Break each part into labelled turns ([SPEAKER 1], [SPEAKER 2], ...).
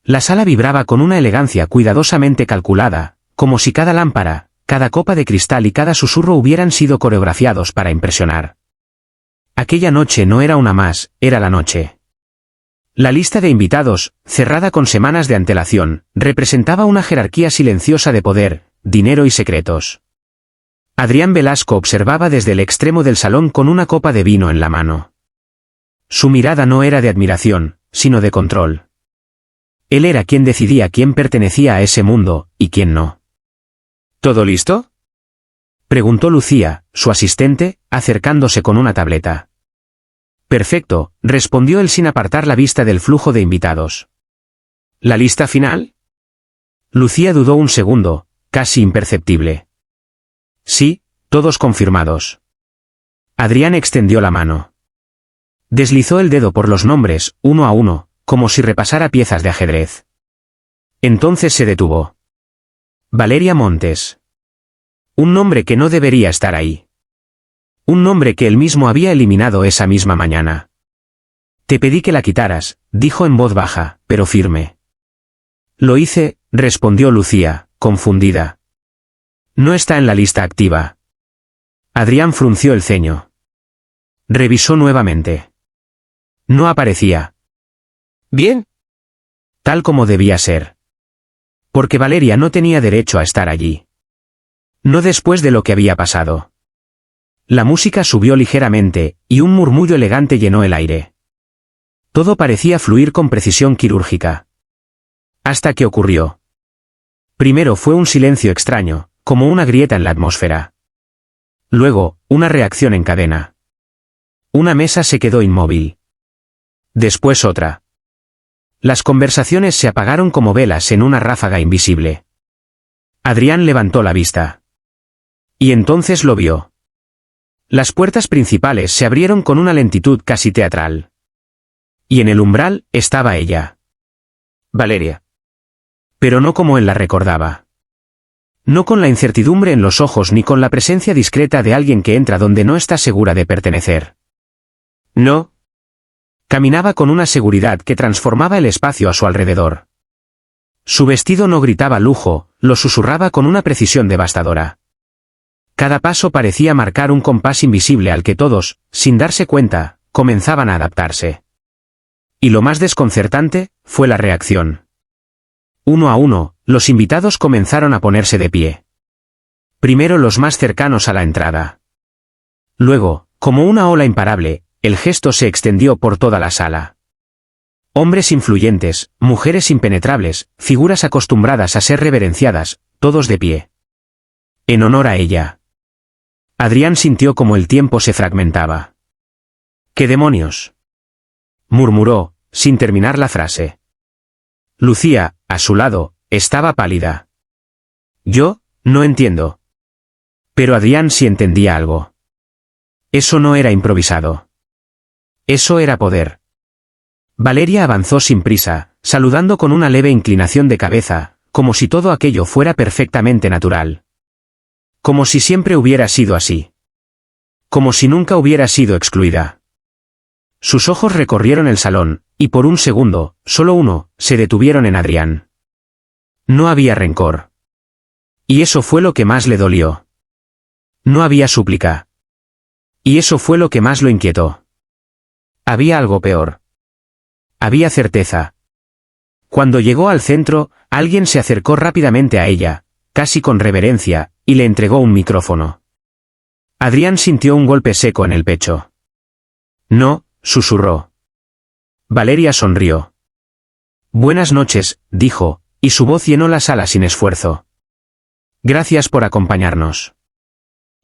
[SPEAKER 1] La sala vibraba con una elegancia cuidadosamente calculada, como si cada lámpara, cada copa de cristal y cada susurro hubieran sido coreografiados para impresionar. Aquella noche no era una más, era la noche. La lista de invitados, cerrada con semanas de antelación, representaba una jerarquía silenciosa de poder, dinero y secretos. Adrián Velasco observaba desde el extremo del salón con una copa de vino en la mano. Su mirada no era de admiración, sino de control. Él era quien decidía quién pertenecía a ese mundo, y quién no. ¿Todo listo?, preguntó Lucía, su asistente, acercándose con una tableta. Perfecto, respondió él sin apartar la vista del flujo de invitados. ¿La lista final? Lucía dudó un segundo, casi imperceptible. Sí, todos confirmados. Adrián extendió la mano. Deslizó el dedo por los nombres, uno a uno, como si repasara piezas de ajedrez. Entonces se detuvo. Valeria Montes. Un nombre que no debería estar ahí. Un nombre que él mismo había eliminado esa misma mañana. Te pedí que la quitaras, dijo en voz baja, pero firme. Lo hice, respondió Lucía, confundida. No está en la lista activa. Adrián frunció el ceño. Revisó nuevamente. No aparecía. Bien. Tal como debía ser. Porque Valeria no tenía derecho a estar allí. No después de lo que había pasado. La música subió ligeramente, y un murmullo elegante llenó el aire. Todo parecía fluir con precisión quirúrgica. Hasta que ocurrió. Primero fue un silencio extraño, como una grieta en la atmósfera. Luego, una reacción en cadena. Una mesa se quedó inmóvil. Después otra. Las conversaciones se apagaron como velas en una ráfaga invisible. Adrián levantó la vista. Y entonces lo vio. Las puertas principales se abrieron con una lentitud casi teatral. Y en el umbral estaba ella. Valeria. Pero no como él la recordaba. No con la incertidumbre en los ojos ni con la presencia discreta de alguien que entra donde no está segura de pertenecer. No. Caminaba con una seguridad que transformaba el espacio a su alrededor. Su vestido no gritaba lujo, lo susurraba con una precisión devastadora. Cada paso parecía marcar un compás invisible al que todos, sin darse cuenta, comenzaban a adaptarse. Y lo más desconcertante, fue la reacción. Uno a uno, los invitados comenzaron a ponerse de pie. Primero los más cercanos a la entrada. Luego, como una ola imparable, el gesto se extendió por toda la sala. Hombres influyentes, mujeres impenetrables, figuras acostumbradas a ser reverenciadas, todos de pie. En honor a ella. Adrián sintió como el tiempo se fragmentaba. ¿Qué demonios?, murmuró, sin terminar la frase. Lucía, a su lado, estaba pálida. Yo, no entiendo. Pero Adrián sí entendía algo. Eso no era improvisado. Eso era poder. Valeria avanzó sin prisa, saludando con una leve inclinación de cabeza, como si todo aquello fuera perfectamente natural. Como si siempre hubiera sido así. Como si nunca hubiera sido excluida. Sus ojos recorrieron el salón, y por un segundo, solo uno, se detuvieron en Adrián. No había rencor. Y eso fue lo que más le dolió. No había súplica. Y eso fue lo que más lo inquietó. Había algo peor. Había certeza. Cuando llegó al centro, alguien se acercó rápidamente a ella, casi con reverencia, y le entregó un micrófono. Adrián sintió un golpe seco en el pecho. No, susurró. Valeria sonrió. Buenas noches, dijo, y su voz llenó la sala sin esfuerzo. Gracias por acompañarnos.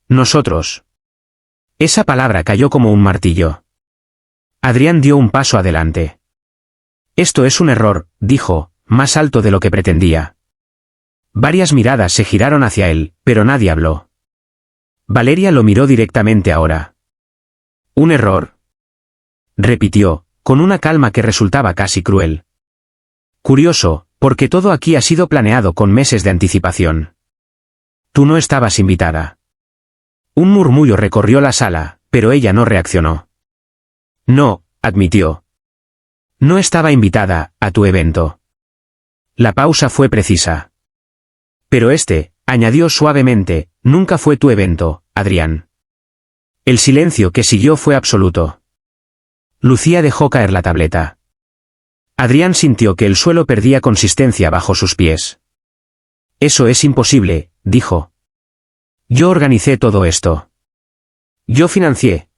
[SPEAKER 1] Nosotros. Esa palabra cayó como un martillo. Adrián dio un paso adelante. Esto es un error, dijo, más alto de lo que pretendía. Varias miradas se giraron hacia él, pero nadie habló. Valeria lo miró directamente ahora. ¿Un error?, repitió, con una calma que resultaba casi cruel. Curioso, porque todo aquí ha sido planeado con meses de anticipación. Tú no estabas invitada. Un murmullo recorrió la sala, pero ella no reaccionó. No, admitió. No estaba invitada a tu evento. La pausa fue precisa. Pero añadió suavemente, nunca fue tu evento, Adrián. El silencio que siguió fue absoluto. Lucía dejó caer la tableta. Adrián sintió que el suelo perdía consistencia bajo sus pies. Eso es imposible, dijo. Yo organicé todo esto. Yo financié.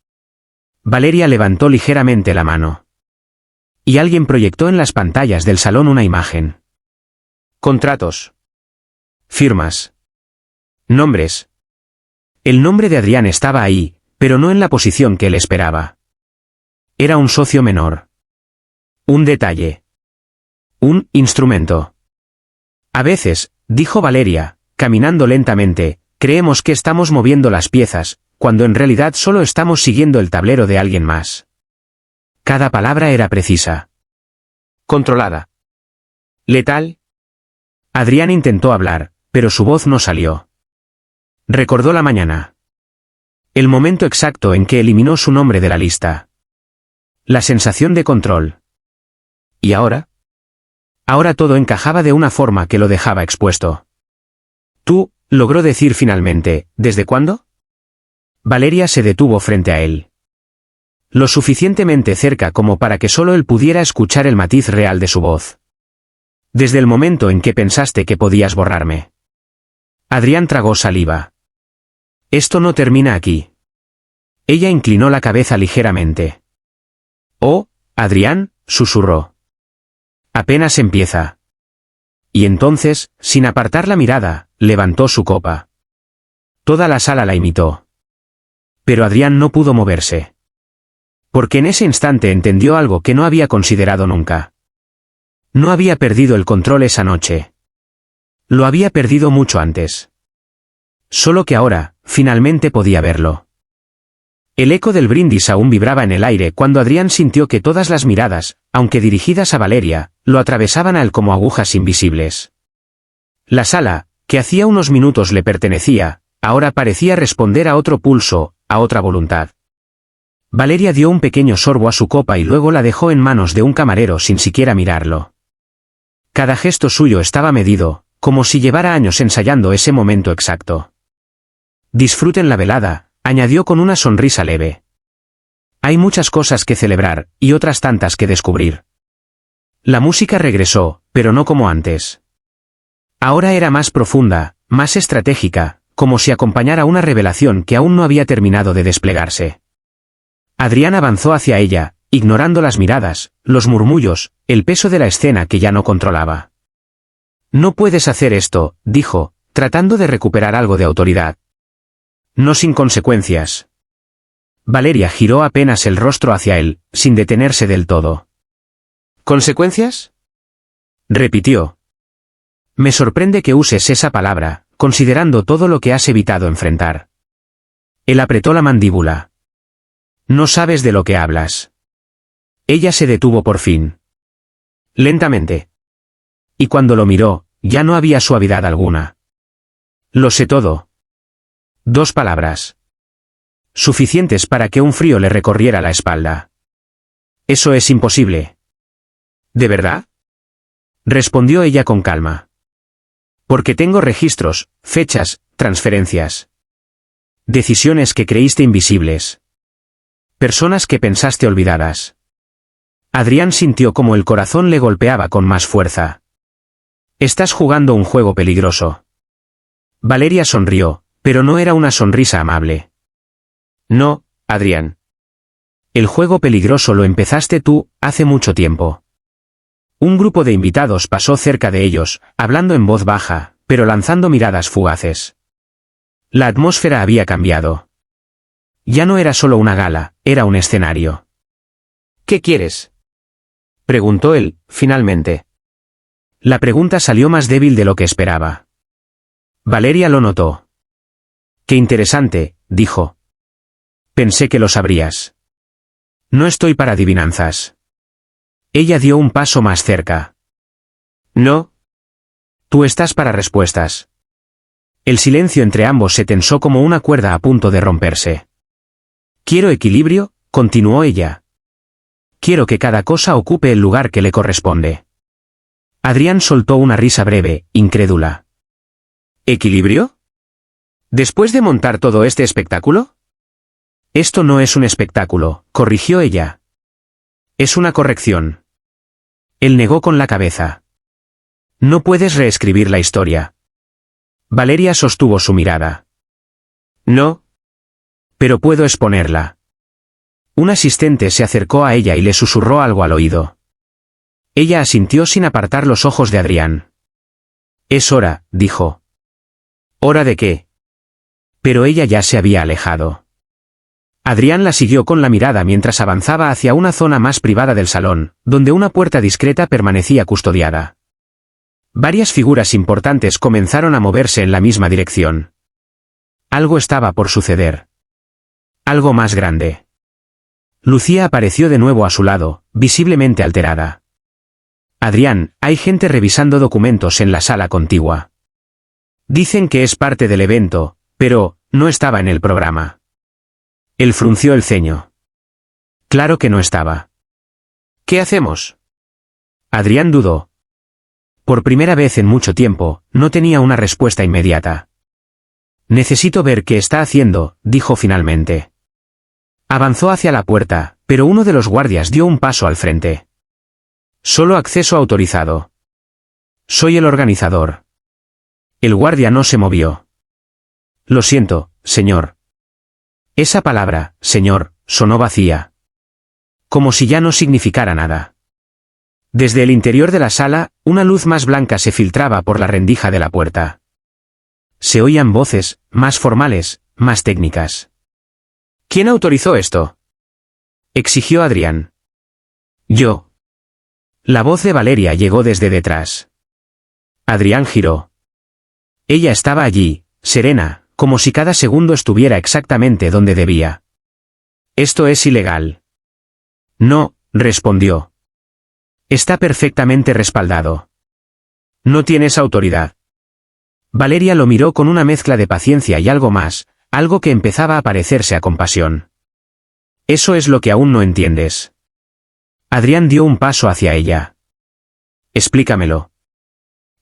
[SPEAKER 1] Valeria levantó ligeramente la mano. Y alguien proyectó en las pantallas del salón una imagen. Contratos. Firmas. Nombres. El nombre de Adrián estaba ahí, pero no en la posición que él esperaba. Era un socio menor. Un detalle. Un instrumento. A veces, dijo Valeria, caminando lentamente, creemos que estamos moviendo las piezas, cuando en realidad solo estamos siguiendo el tablero de alguien más. Cada palabra era precisa. Controlada. Letal. Adrián intentó hablar, pero su voz no salió. Recordó la mañana. El momento exacto en que eliminó su nombre de la lista. La sensación de control. ¿Y ahora? Ahora todo encajaba de una forma que lo dejaba expuesto. Tú, logró decir finalmente, ¿desde cuándo? Valeria se detuvo frente a él. Lo suficientemente cerca como para que solo él pudiera escuchar el matiz real de su voz. Desde el momento en que pensaste que podías borrarme. Adrián tragó saliva. Esto no termina aquí. Ella inclinó la cabeza ligeramente. Oh, Adrián, susurró. Apenas empieza. Y entonces, sin apartar la mirada, levantó su copa. Toda la sala la imitó. Pero Adrián no pudo moverse. Porque en ese instante entendió algo que no había considerado nunca. No había perdido el control esa noche. Lo había perdido mucho antes. Solo que ahora, finalmente podía verlo. El eco del brindis aún vibraba en el aire cuando Adrián sintió que todas las miradas, aunque dirigidas a Valeria, lo atravesaban a él como agujas invisibles. La sala, que hacía unos minutos le pertenecía, ahora parecía responder a otro pulso, a otra voluntad. Valeria dio un pequeño sorbo a su copa y luego la dejó en manos de un camarero sin siquiera mirarlo. Cada gesto suyo estaba medido, como si llevara años ensayando ese momento exacto. Disfruten la velada, añadió con una sonrisa leve. Hay muchas cosas que celebrar, y otras tantas que descubrir. La música regresó, pero no como antes. Ahora era más profunda, más estratégica, como si acompañara una revelación que aún no había terminado de desplegarse. Adrián avanzó hacia ella, ignorando las miradas, los murmullos, el peso de la escena que ya no controlaba. No puedes hacer esto, dijo, tratando de recuperar algo de autoridad. No sin consecuencias. Valeria giró apenas el rostro hacia él, sin detenerse del todo. ¿Consecuencias? Repitió. Me sorprende que uses esa palabra, considerando todo lo que has evitado enfrentar. Él apretó la mandíbula. No sabes de lo que hablas. Ella se detuvo por fin. Lentamente. Y cuando lo miró, ya no había suavidad alguna. Lo sé todo. 2 palabras. Suficientes para que un frío le recorriera la espalda. Eso es imposible. ¿De verdad? Respondió ella con calma. Porque tengo registros, fechas, transferencias. Decisiones que creíste invisibles. Personas que pensaste olvidadas. Adrián sintió como el corazón le golpeaba con más fuerza. Estás jugando un juego peligroso. Valeria sonrió, pero no era una sonrisa amable. No, Adrián. El juego peligroso lo empezaste tú, hace mucho tiempo. Un grupo de invitados pasó cerca de ellos, hablando en voz baja, pero lanzando miradas fugaces. La atmósfera había cambiado. Ya no era solo una gala, era un escenario. ¿Qué quieres? Preguntó él, finalmente. La pregunta salió más débil de lo que esperaba. Valeria lo notó. Qué interesante, dijo. Pensé que lo sabrías. No estoy para adivinanzas. Ella dio un paso más cerca. No. Tú estás para respuestas. El silencio entre ambos se tensó como una cuerda a punto de romperse. Quiero equilibrio, continuó ella. Quiero que cada cosa ocupe el lugar que le corresponde. Adrián soltó una risa breve, incrédula. ¿Equilibrio? ¿Después de montar todo este espectáculo? Esto no es un espectáculo, corrigió ella. Es una corrección. Él negó con la cabeza. No puedes reescribir la historia. Valeria sostuvo su mirada. No. Pero puedo exponerla. Un asistente se acercó a ella y le susurró algo al oído. Ella asintió sin apartar los ojos de Adrián. Es hora, dijo. ¿Hora de qué? Pero ella ya se había alejado. Adrián la siguió con la mirada mientras avanzaba hacia una zona más privada del salón, donde una puerta discreta permanecía custodiada. Varias figuras importantes comenzaron a moverse en la misma dirección. Algo estaba por suceder. Algo más grande. Lucía apareció de nuevo a su lado, visiblemente alterada. Adrián, hay gente revisando documentos en la sala contigua. Dicen que es parte del evento, pero no estaba en el programa. Él frunció el ceño. Claro que no estaba. ¿Qué hacemos? Adrián dudó. Por primera vez en mucho tiempo, no tenía una respuesta inmediata. Necesito ver qué está haciendo, dijo finalmente. Avanzó hacia la puerta, pero uno de los guardias dio un paso al frente. Solo acceso autorizado. Soy el organizador. El guardia no se movió. Lo siento, señor. Esa palabra, señor, sonó vacía. Como si ya no significara nada. Desde el interior de la sala, una luz más blanca se filtraba por la rendija de la puerta. Se oían voces, más formales, más técnicas. ¿Quién autorizó esto? Exigió Adrián. Yo. La voz de Valeria llegó desde detrás. Adrián giró. Ella estaba allí, serena, como si cada segundo estuviera exactamente donde debía. Esto es ilegal. No, respondió. Está perfectamente respaldado. No tienes autoridad. Valeria lo miró con una mezcla de paciencia y algo más, algo que empezaba a parecerse a compasión. Eso es lo que aún no entiendes. Adrián dio un paso hacia ella. Explícamelo.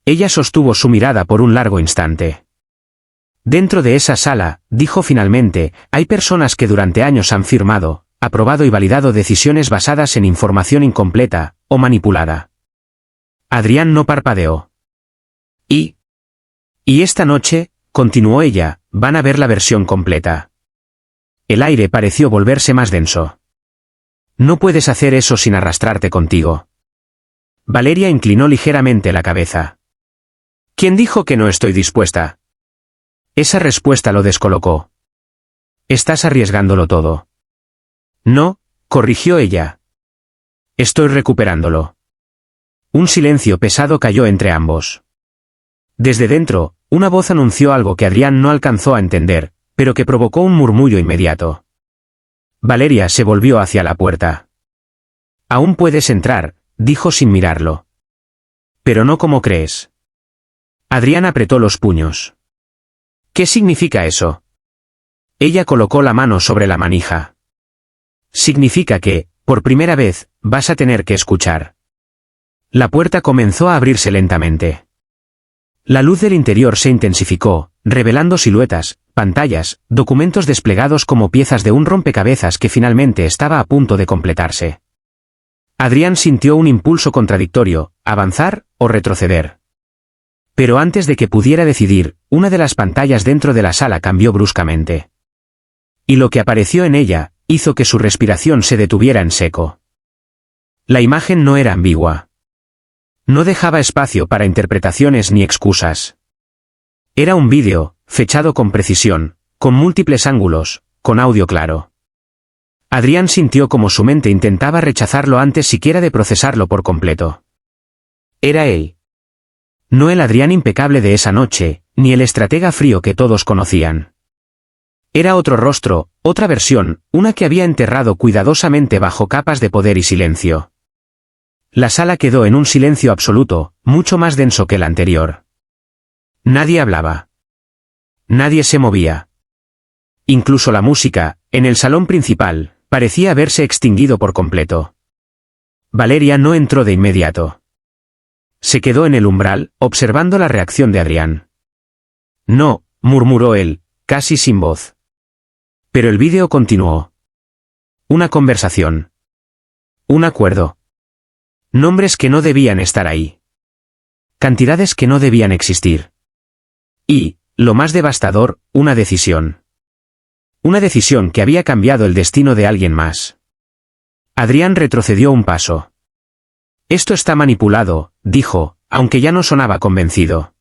[SPEAKER 1] Ella sostuvo su mirada por un largo instante. Dentro de esa sala, dijo finalmente, hay personas que durante años han firmado, aprobado y validado decisiones basadas en información incompleta, o manipulada. Adrián no parpadeó. Y esta noche, continuó ella, van a ver la versión completa. El aire pareció volverse más denso. No puedes hacer eso sin arrastrarte contigo. Valeria inclinó ligeramente la cabeza. ¿Quién dijo que no estoy dispuesta? Esa respuesta lo descolocó. Estás arriesgándolo todo. No, corrigió ella. Estoy recuperándolo. Un silencio pesado cayó entre ambos. Desde dentro, una voz anunció algo que Adrián no alcanzó a entender, pero que provocó un murmullo inmediato. Valeria se volvió hacia la puerta. Aún puedes entrar, dijo sin mirarlo. Pero no como crees. Adrián apretó los puños. ¿Qué significa eso? Ella colocó la mano sobre la manija. Significa que, por primera vez, vas a tener que escuchar. La puerta comenzó a abrirse lentamente. La luz del interior se intensificó, revelando siluetas, pantallas, documentos desplegados como piezas de un rompecabezas que finalmente estaba a punto de completarse. Adrián sintió un impulso contradictorio, avanzar o retroceder. Pero antes de que pudiera decidir, una de las pantallas dentro de la sala cambió bruscamente. Y lo que apareció en ella, hizo que su respiración se detuviera en seco. La imagen no era ambigua. No dejaba espacio para interpretaciones ni excusas. Era un vídeo, fechado con precisión, con múltiples ángulos, con audio claro. Adrián sintió como su mente intentaba rechazarlo antes siquiera de procesarlo por completo. Era él. No el Adrián impecable de esa noche, ni el estratega frío que todos conocían. Era otro rostro, otra versión, una que había enterrado cuidadosamente bajo capas de poder y silencio. La sala quedó en un silencio absoluto, mucho más denso que el anterior. Nadie hablaba. Nadie se movía. Incluso la música, en el salón principal, parecía haberse extinguido por completo. Valeria no entró de inmediato. Se quedó en el umbral, observando la reacción de Adrián. No, murmuró él, casi sin voz. Pero el vídeo continuó. Una conversación. Un acuerdo. Nombres que no debían estar ahí. Cantidades que no debían existir. Y, lo más devastador, una decisión. Una decisión que había cambiado el destino de alguien más. Adrián retrocedió un paso. Esto está manipulado, dijo, aunque ya no sonaba convencido.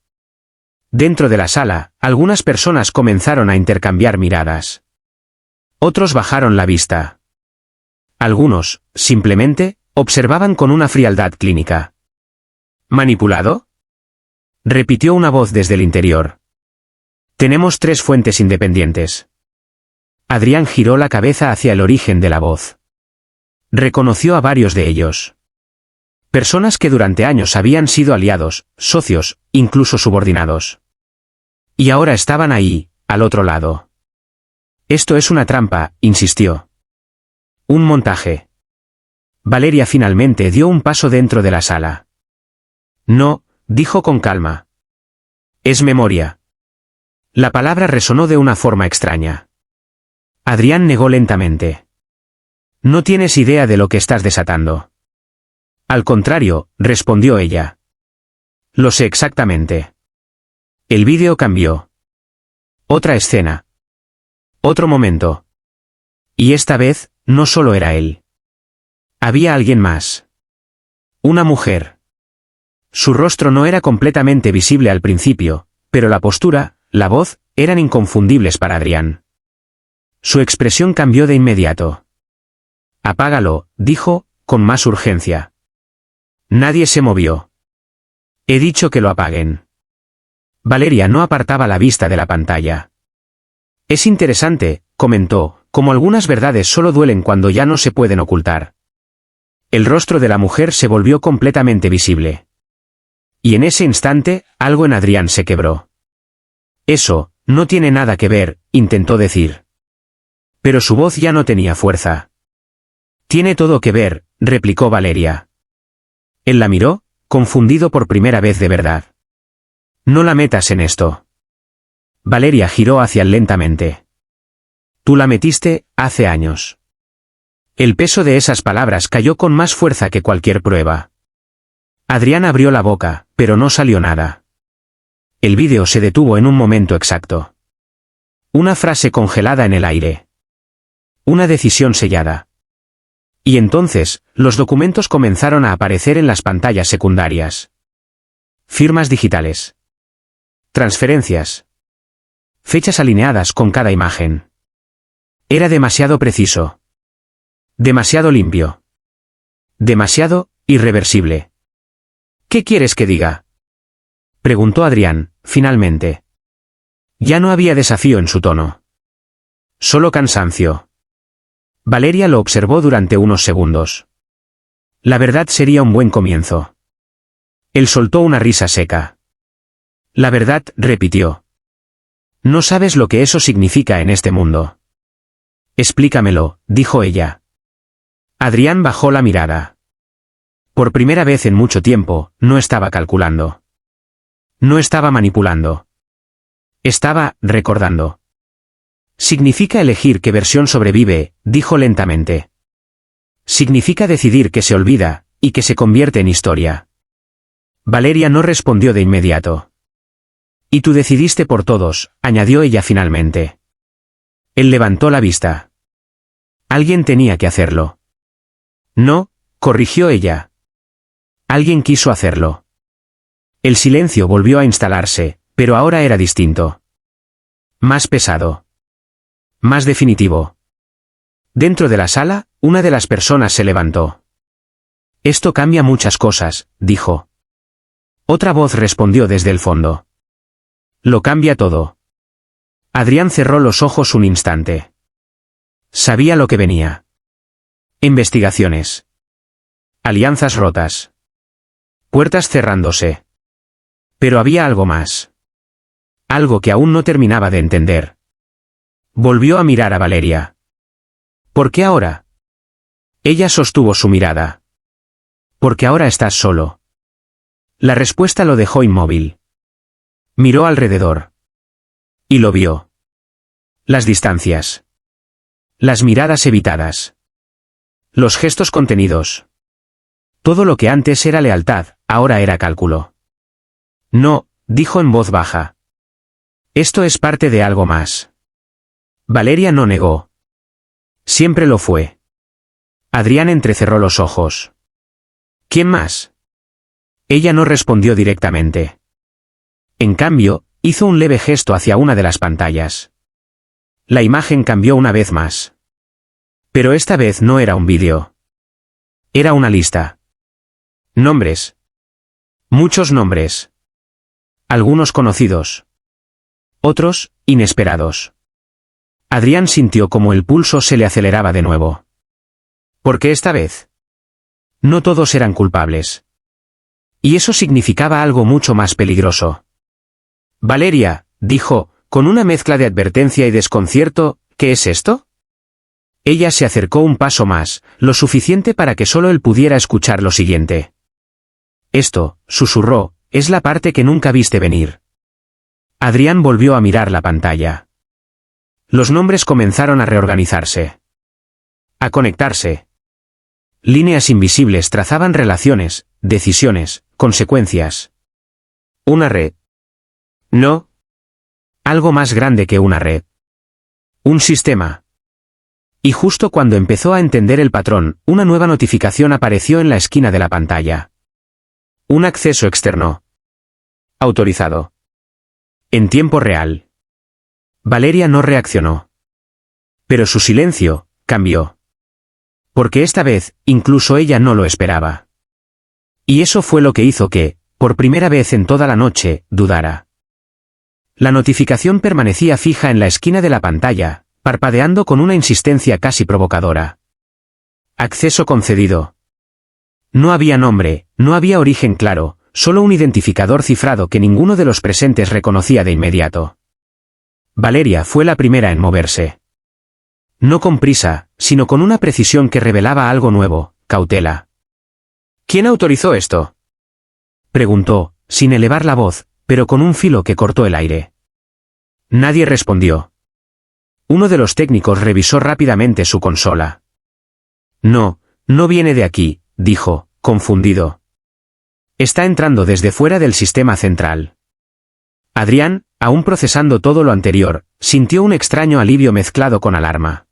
[SPEAKER 1] Dentro de la sala, algunas personas comenzaron a intercambiar miradas. Otros bajaron la vista. Algunos, simplemente, observaban con una frialdad clínica. ¿Manipulado? Repitió una voz desde el interior. Tenemos 3 fuentes independientes. Adrián giró la cabeza hacia el origen de la voz. Reconoció a varios de ellos. Personas que durante años habían sido aliados, socios, incluso subordinados. Y ahora estaban ahí, al otro lado. Esto es una trampa, insistió. Un montaje. Valeria finalmente dio un paso dentro de la sala. No, dijo con calma. Es memoria. La palabra resonó de una forma extraña. Adrián negó lentamente. No tienes idea de lo que estás desatando. Al contrario, respondió ella. Lo sé exactamente. El vídeo cambió. Otra escena. Otro momento. Y esta vez, no solo era él. Había alguien más. Una mujer. Su rostro no era completamente visible al principio, pero la postura, la voz, eran inconfundibles para Adrián. Su expresión cambió de inmediato. Apágalo, dijo, con más urgencia. Nadie se movió. He dicho que lo apaguen. Valeria no apartaba la vista de la pantalla. Es interesante, comentó, como algunas verdades solo duelen cuando ya no se pueden ocultar. El rostro de la mujer se volvió completamente visible. Y en ese instante, algo en Adrián se quebró. Eso, no tiene nada que ver, intentó decir. Pero su voz ya no tenía fuerza. Tiene todo que ver, replicó Valeria. Él la miró, confundido por primera vez de verdad. No la metas en esto. Valeria giró hacia él lentamente. Tú la metiste, hace años. El peso de esas palabras cayó con más fuerza que cualquier prueba. Adrián abrió la boca, pero no salió nada. El vídeo se detuvo en un momento exacto. Una frase congelada en el aire. Una decisión sellada. Y entonces, los documentos comenzaron a aparecer en las pantallas secundarias. Firmas digitales. Transferencias. Fechas alineadas con cada imagen. Era demasiado preciso. Demasiado limpio. Demasiado irreversible. ¿Qué quieres que diga? Preguntó Adrián, finalmente. Ya no había desafío en su tono. Solo cansancio. Valeria lo observó durante unos segundos. La verdad sería un buen comienzo. Él soltó una risa seca. La verdad, repitió. No sabes lo que eso significa en este mundo. Explícamelo, dijo ella. Adrián bajó la mirada. Por primera vez en mucho tiempo, no estaba calculando. No estaba manipulando. Estaba recordando. Significa elegir qué versión sobrevive, dijo lentamente. Significa decidir que se olvida, y que se convierte en historia. Valeria no respondió de inmediato. Y tú decidiste por todos, añadió ella finalmente. Él levantó la vista. Alguien tenía que hacerlo. No, corrigió ella. Alguien quiso hacerlo. El silencio volvió a instalarse, pero ahora era distinto. Más pesado. Más definitivo. Dentro de la sala, una de las personas se levantó. Esto cambia muchas cosas, dijo. Otra voz respondió desde el fondo. Lo cambia todo. Adrián cerró los ojos un instante. Sabía lo que venía. Investigaciones. Alianzas rotas. Puertas cerrándose. Pero había algo más. Algo que aún no terminaba de entender. Volvió a mirar a Valeria. ¿Por qué ahora? Ella sostuvo su mirada. Porque ahora estás solo. La respuesta lo dejó inmóvil. Miró alrededor. Y lo vio. Las distancias. Las miradas evitadas. Los gestos contenidos. Todo lo que antes era lealtad, ahora era cálculo. No, dijo en voz baja. Esto es parte de algo más. Valeria no negó. Siempre lo fue. Adrián entrecerró los ojos. ¿Quién más? Ella no respondió directamente. En cambio, hizo un leve gesto hacia una de las pantallas. La imagen cambió una vez más. Pero esta vez no era un vídeo. Era una lista. Nombres. Muchos nombres. Algunos conocidos. Otros, inesperados. Adrián sintió como el pulso se le aceleraba de nuevo. ¿Por qué esta vez? No todos eran culpables. Y eso significaba algo mucho más peligroso. Valeria, dijo, con una mezcla de advertencia y desconcierto, ¿qué es esto? Ella se acercó un paso más, lo suficiente para que solo él pudiera escuchar lo siguiente. Esto, susurró, es la parte que nunca viste venir. Adrián volvió a mirar la pantalla. Los nombres comenzaron a reorganizarse. A conectarse. Líneas invisibles trazaban relaciones, decisiones, consecuencias. Una red. No. Algo más grande que una red. Un sistema. Y justo cuando empezó a entender el patrón, una nueva notificación apareció en la esquina de la pantalla. Un acceso externo. Autorizado. En tiempo real. Valeria no reaccionó. Pero su silencio cambió. Porque esta vez, incluso ella no lo esperaba. Y eso fue lo que hizo que, por primera vez en toda la noche, dudara. La notificación permanecía fija en la esquina de la pantalla, parpadeando con una insistencia casi provocadora. Acceso concedido. No había nombre, no había origen claro, solo un identificador cifrado que ninguno de los presentes reconocía de inmediato. Valeria fue la primera en moverse. No con prisa, sino con una precisión que revelaba algo nuevo, cautela. ¿Quién autorizó esto? Preguntó, sin elevar la voz, pero con un filo que cortó el aire. Nadie respondió. Uno de los técnicos revisó rápidamente su consola. No, no viene de aquí, dijo, confundido. Está entrando desde fuera del sistema central. Adrián, aún procesando todo lo anterior, sintió un extraño alivio mezclado con alarma.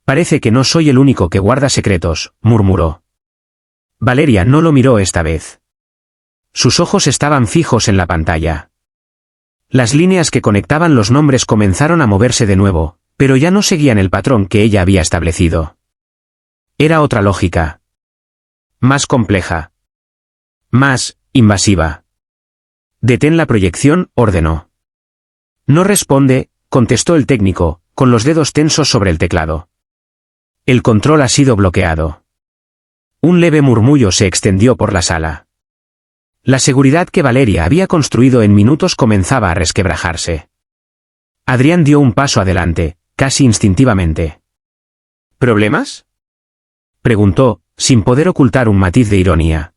[SPEAKER 1] Parece que no soy el único que guarda secretos, murmuró. Valeria no lo miró esta vez. Sus ojos estaban fijos en la pantalla. Las líneas que conectaban los nombres comenzaron a moverse de nuevo, pero ya no seguían el patrón que ella había establecido. Era otra lógica. Más compleja. Más invasiva. Detén la proyección, ordenó. No responde, contestó el técnico, con los dedos tensos sobre el teclado. El control ha sido bloqueado. Un leve murmullo se extendió por la sala. La seguridad que Valeria había construido en minutos comenzaba a resquebrajarse. Adrián dio un paso adelante, casi instintivamente. ¿Problemas? Preguntó, sin poder ocultar un matiz de ironía.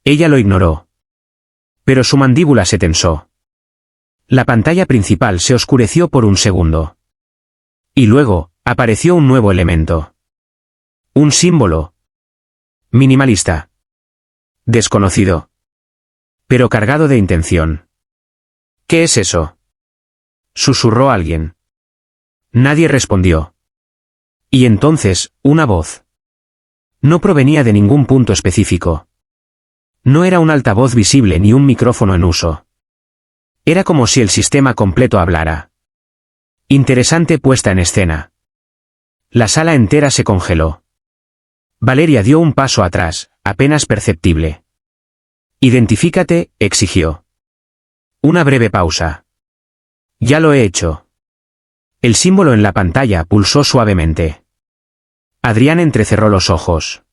[SPEAKER 1] Ella lo ignoró. Pero su mandíbula se tensó. La pantalla principal se oscureció por un segundo. Y luego, apareció un nuevo elemento. Un símbolo. Minimalista. Desconocido. Pero cargado de intención. ¿Qué es eso? Susurró alguien. Nadie respondió. Y entonces, una voz. No provenía de ningún punto específico. No era un altavoz visible ni un micrófono en uso. Era como si el sistema completo hablara. Interesante puesta en escena. La sala entera se congeló. Valeria dio un paso atrás, apenas perceptible. Identifícate, exigió. Una breve pausa. Ya lo he hecho. El símbolo en la pantalla pulsó suavemente. Adrián entrecerró los ojos.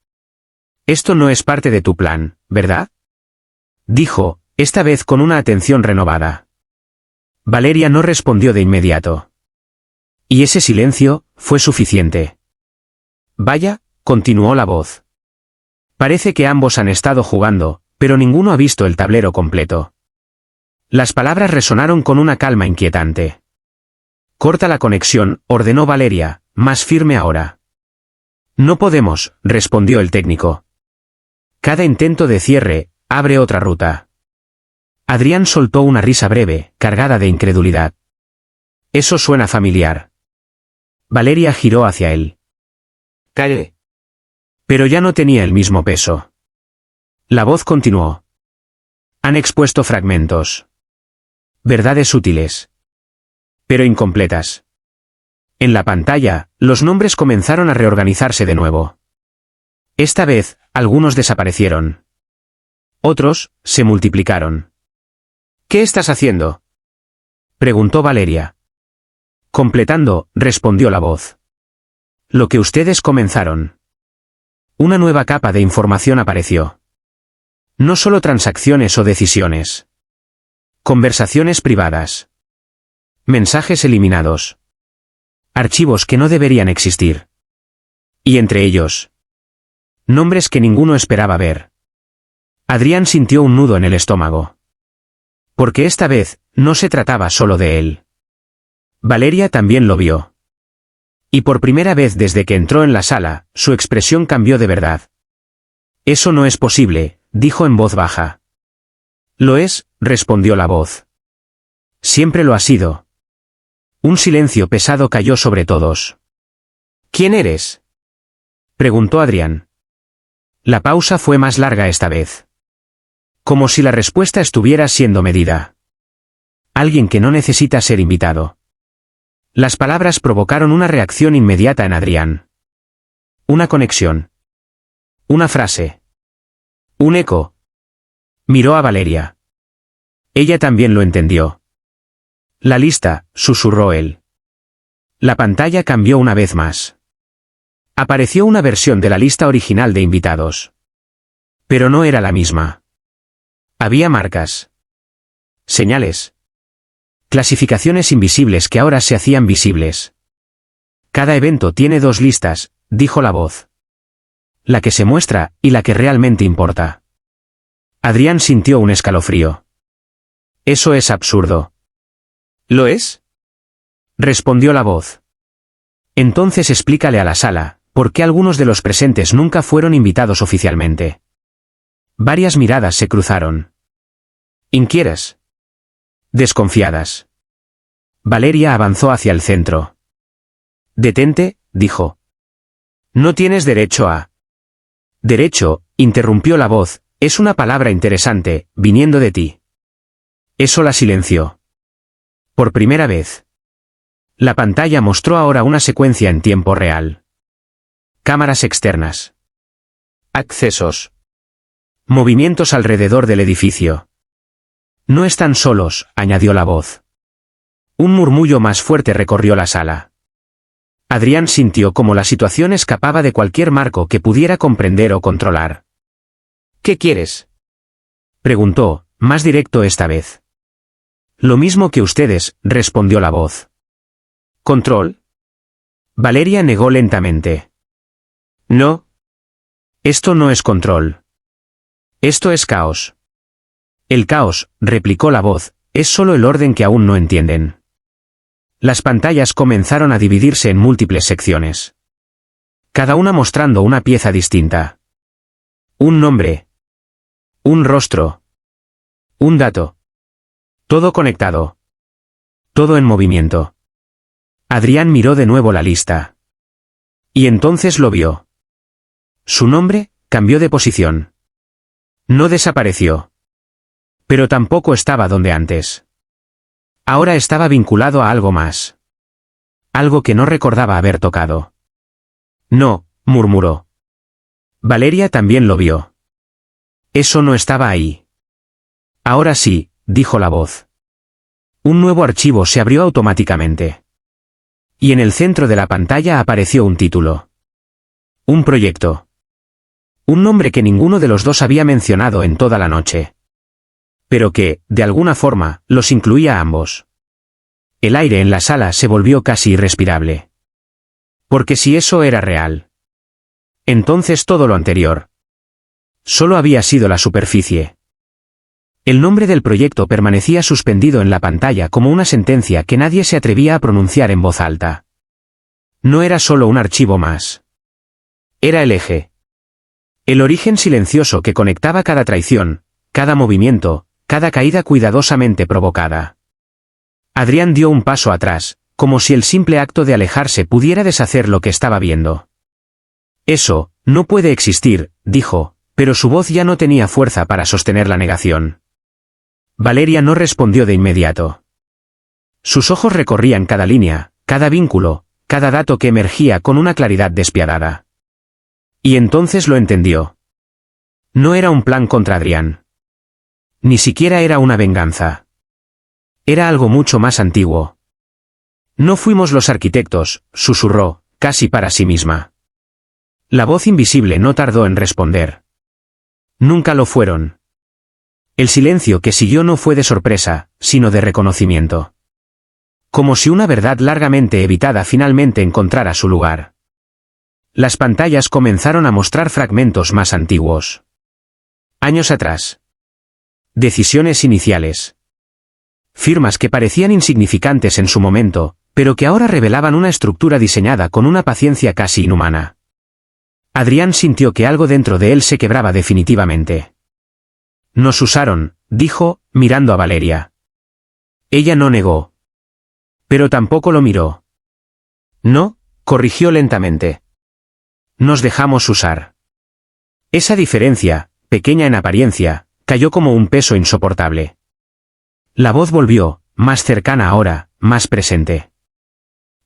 [SPEAKER 1] Esto no es parte de tu plan, ¿verdad? Dijo, esta vez con una atención renovada. Valeria no respondió de inmediato. Y ese silencio fue suficiente. Vaya, continuó la voz. Parece que ambos han estado jugando, Pero ninguno ha visto el tablero completo. Las palabras resonaron con una calma inquietante. Corta la conexión, ordenó Valeria, más firme ahora. No podemos, respondió el técnico. Cada intento de cierre, abre otra ruta. Adrián soltó una risa breve, cargada de incredulidad. Eso suena familiar. Valeria giró hacia él. Calle. Pero ya no tenía el mismo peso. La voz continuó. Han expuesto fragmentos. Verdades útiles. Pero incompletas. En la pantalla, los nombres comenzaron a reorganizarse de nuevo. Esta vez, algunos desaparecieron. Otros, se multiplicaron. ¿Qué estás haciendo?, preguntó Valeria. Completando, respondió la voz. Lo que ustedes comenzaron. Una nueva capa de información apareció. No solo transacciones o decisiones. Conversaciones privadas. Mensajes eliminados. Archivos que no deberían existir. Y entre ellos, nombres que ninguno esperaba ver. Adrián sintió un nudo en el estómago. Porque esta vez, no se trataba solo de él. Valeria también lo vio. Y por primera vez desde que entró en la sala, su expresión cambió de verdad. Eso no es posible, dijo en voz baja. Lo es, respondió la voz. Siempre lo ha sido. Un silencio pesado cayó sobre todos. ¿Quién eres?, preguntó Adrián. La pausa fue más larga esta vez. Como si la respuesta estuviera siendo medida. Alguien que no necesita ser invitado. Las palabras provocaron una reacción inmediata en Adrián. Una conexión. Una frase. Un eco. Miró a Valeria. Ella también lo entendió. La lista, susurró él. La pantalla cambió una vez más. Apareció una versión de la lista original de invitados. Pero no era la misma. Había marcas. Señales. Clasificaciones invisibles que ahora se hacían visibles. Cada evento tiene dos listas, dijo la voz. La que se muestra, y la que realmente importa. Adrián sintió un escalofrío. Eso es absurdo. ¿Lo es?, respondió la voz. Entonces explícale a la sala, por qué algunos de los presentes nunca fueron invitados oficialmente. Varias miradas se cruzaron. Inquietas. Desconfiadas. Valeria avanzó hacia el centro. Detente, dijo. No tienes derecho a... Derecho, interrumpió la voz, es una palabra interesante, viniendo de ti. Eso la silenció. Por primera vez. La pantalla mostró ahora una secuencia en tiempo real. Cámaras externas. Accesos. Movimientos alrededor del edificio. No están solos, añadió la voz. Un murmullo más fuerte recorrió la sala. Adrián sintió como la situación escapaba de cualquier marco que pudiera comprender o controlar. ¿Qué quieres?, preguntó, más directo esta vez. Lo mismo que ustedes, respondió la voz. ¿Control? Valeria negó lentamente. No. Esto no es control. Esto es caos. El caos, replicó la voz, es solo el orden que aún no entienden. Las pantallas comenzaron a dividirse en múltiples secciones. Cada una mostrando una pieza distinta. Un nombre. Un rostro. Un dato. Todo conectado. Todo en movimiento. Adrián miró de nuevo la lista. Y entonces lo vio. Su nombre cambió de posición. No desapareció. Pero tampoco estaba donde antes. Ahora estaba vinculado a algo más. Algo que no recordaba haber tocado. No, murmuró. Valeria también lo vio. Eso no estaba ahí. Ahora sí, dijo la voz. Un nuevo archivo se abrió automáticamente. Y en el centro de la pantalla apareció un título. Un proyecto. Un nombre que ninguno de los dos había mencionado en toda la noche. Pero que, de alguna forma, los incluía a ambos. El aire en la sala se volvió casi irrespirable. Porque si eso era real. Entonces todo lo anterior. Solo había sido la superficie. El nombre del proyecto permanecía suspendido en la pantalla como una sentencia que nadie se atrevía a pronunciar en voz alta. No era solo un archivo más. Era el eje. El origen silencioso que conectaba cada traición, cada movimiento, cada caída cuidadosamente provocada. Adrián dio un paso atrás, como si el simple acto de alejarse pudiera deshacer lo que estaba viendo. Eso, no puede existir, dijo, pero su voz ya no tenía fuerza para sostener la negación. Valeria no respondió de inmediato. Sus ojos recorrían cada línea, cada vínculo, cada dato que emergía con una claridad despiadada. Y entonces lo entendió. No era un plan contra Adrián. Ni siquiera era una venganza. Era algo mucho más antiguo. No fuimos los arquitectos, susurró, casi para sí misma. La voz invisible no tardó en responder. Nunca lo fueron. El silencio que siguió no fue de sorpresa, sino de reconocimiento. Como si una verdad largamente evitada finalmente encontrara su lugar. Las pantallas comenzaron a mostrar fragmentos más antiguos. Años atrás. Decisiones iniciales. Firmas que parecían insignificantes en su momento, pero que ahora revelaban una estructura diseñada con una paciencia casi inhumana. Adrián sintió que algo dentro de él se quebraba definitivamente. Nos usaron, dijo, mirando a Valeria. Ella no negó. Pero tampoco lo miró. No, corrigió lentamente. Nos dejamos usar. Esa diferencia, pequeña en apariencia, cayó como un peso insoportable. La voz volvió, más cercana ahora, más presente.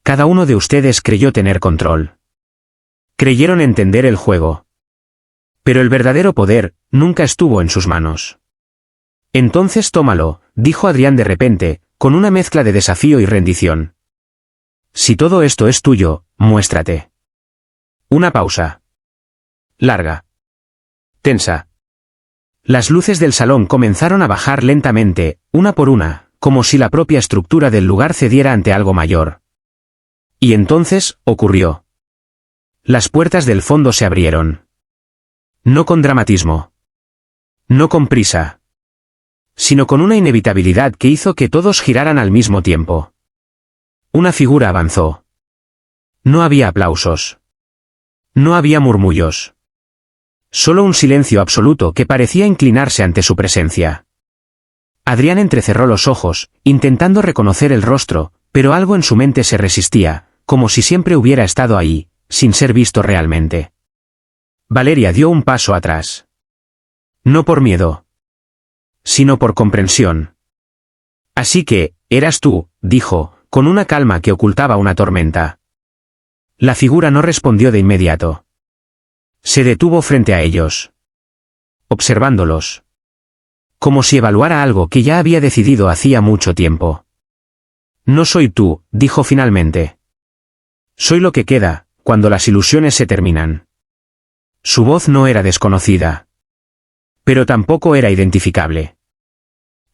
[SPEAKER 1] Cada uno de ustedes creyó tener control. Creyeron entender el juego. Pero el verdadero poder, nunca estuvo en sus manos. Entonces tómalo, dijo Adrián de repente, con una mezcla de desafío y rendición. Si todo esto es tuyo, muéstrate. Una pausa. Larga. Tensa. Las luces del salón comenzaron a bajar lentamente, una por una, como si la propia estructura del lugar cediera ante algo mayor. Y entonces, ocurrió. Las puertas del fondo se abrieron. No con dramatismo. No con prisa. Sino con una inevitabilidad que hizo que todos giraran al mismo tiempo. Una figura avanzó. No había aplausos. No había murmullos. Solo un silencio absoluto que parecía inclinarse ante su presencia. Adrián entrecerró los ojos, intentando reconocer el rostro, pero algo en su mente se resistía, como si siempre hubiera estado ahí, sin ser visto realmente. Valeria dio un paso atrás. No por miedo. Sino por comprensión. Así que, eras tú, dijo, con una calma que ocultaba una tormenta. La figura no respondió de inmediato. Se detuvo frente a ellos. Observándolos. Como si evaluara algo que ya había decidido hacía mucho tiempo. No soy tú, dijo finalmente. Soy lo que queda, cuando las ilusiones se terminan. Su voz no era desconocida. Pero tampoco era identificable.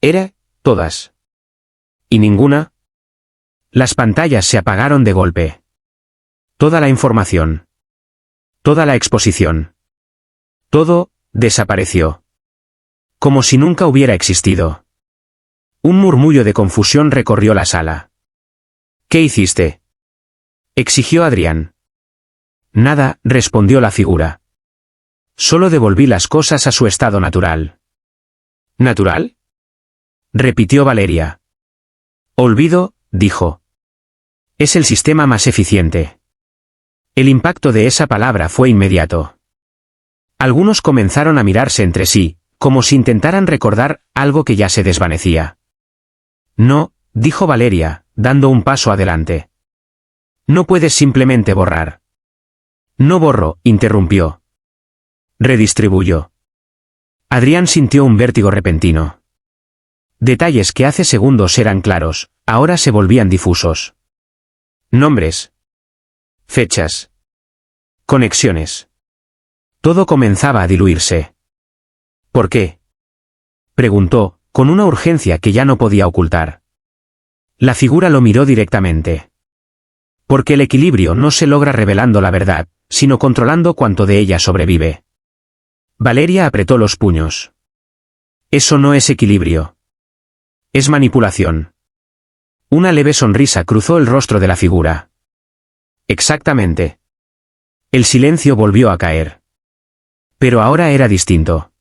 [SPEAKER 1] Era, todas. ¿Y ninguna? Las pantallas se apagaron de golpe. Toda la información. Toda la exposición. Todo, desapareció. Como si nunca hubiera existido. Un murmullo de confusión recorrió la sala. ¿Qué hiciste?, exigió Adrián. Nada, respondió la figura. Solo devolví las cosas a su estado natural. ¿Natural?, repitió Valeria. Olvido, dijo. Es el sistema más eficiente. El impacto de esa palabra fue inmediato. Algunos comenzaron a mirarse entre sí, como si intentaran recordar algo que ya se desvanecía. No, dijo Valeria, dando un paso adelante. No puedes simplemente borrar. No borro, interrumpió. Redistribuyo. Adrián sintió un vértigo repentino. Detalles que hace segundos eran claros, ahora se volvían difusos. Nombres. Fechas. Conexiones. Todo comenzaba a diluirse. ¿Por qué?, preguntó, con una urgencia que ya no podía ocultar. La figura lo miró directamente. Porque el equilibrio no se logra revelando la verdad, sino controlando cuanto de ella sobrevive. Valeria apretó los puños. Eso no es equilibrio. Es manipulación. Una leve sonrisa cruzó el rostro de la figura. Exactamente. El silencio volvió a caer. Pero ahora era distinto.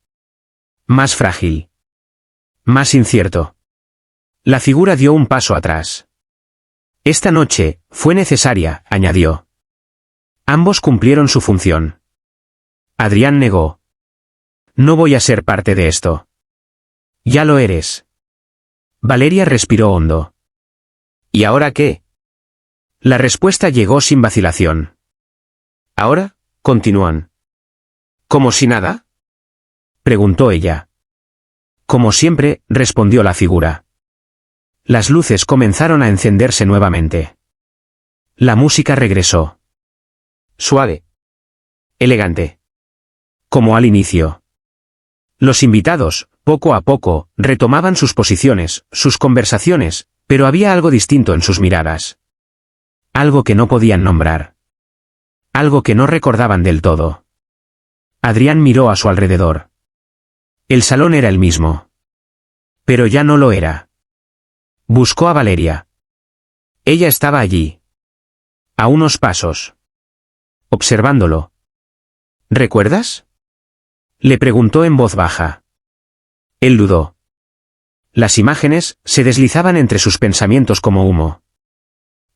[SPEAKER 1] Más frágil. Más incierto. La figura dio un paso atrás. Esta noche, fue necesaria, añadió. Ambos cumplieron su función. Adrián negó. No voy a ser parte de esto. Ya lo eres. Valeria respiró hondo. ¿Y ahora qué? La respuesta llegó sin vacilación. ¿Ahora? Continúan. ¿Como si nada? Preguntó ella. Como siempre, respondió la figura. Las luces comenzaron a encenderse nuevamente. La música regresó. Suave. Elegante. Como al inicio. Los invitados, poco a poco, retomaban sus posiciones, sus conversaciones, pero había algo distinto en sus miradas. Algo que no podían nombrar. Algo que no recordaban del todo. Adrián miró a su alrededor. El salón era el mismo. Pero ya no lo era. Buscó a Valeria. Ella estaba allí. A unos pasos. Observándolo. ¿Recuerdas? Le preguntó en voz baja. Él dudó. Las imágenes se deslizaban entre sus pensamientos como humo.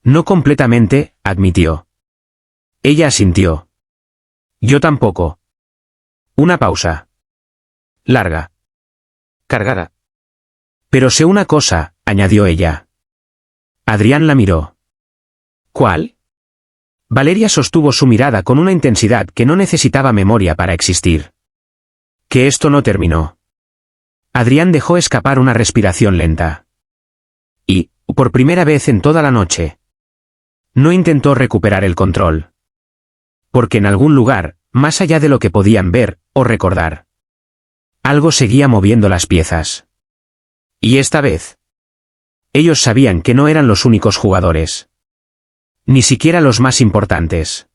[SPEAKER 1] No completamente, admitió. Ella asintió. Yo tampoco. Una pausa. Larga. Cargada. Pero sé una cosa, añadió ella. Adrián la miró. ¿Cuál? Valeria sostuvo su mirada con una intensidad que no necesitaba memoria para existir. Que esto no terminó. Adrián dejó escapar una respiración lenta. Y, por primera vez en toda la noche, no intentó recuperar el control. Porque en algún lugar, más allá de lo que podían ver o recordar, algo seguía moviendo las piezas. Y esta vez, ellos sabían que no eran los únicos jugadores. Ni siquiera los más importantes.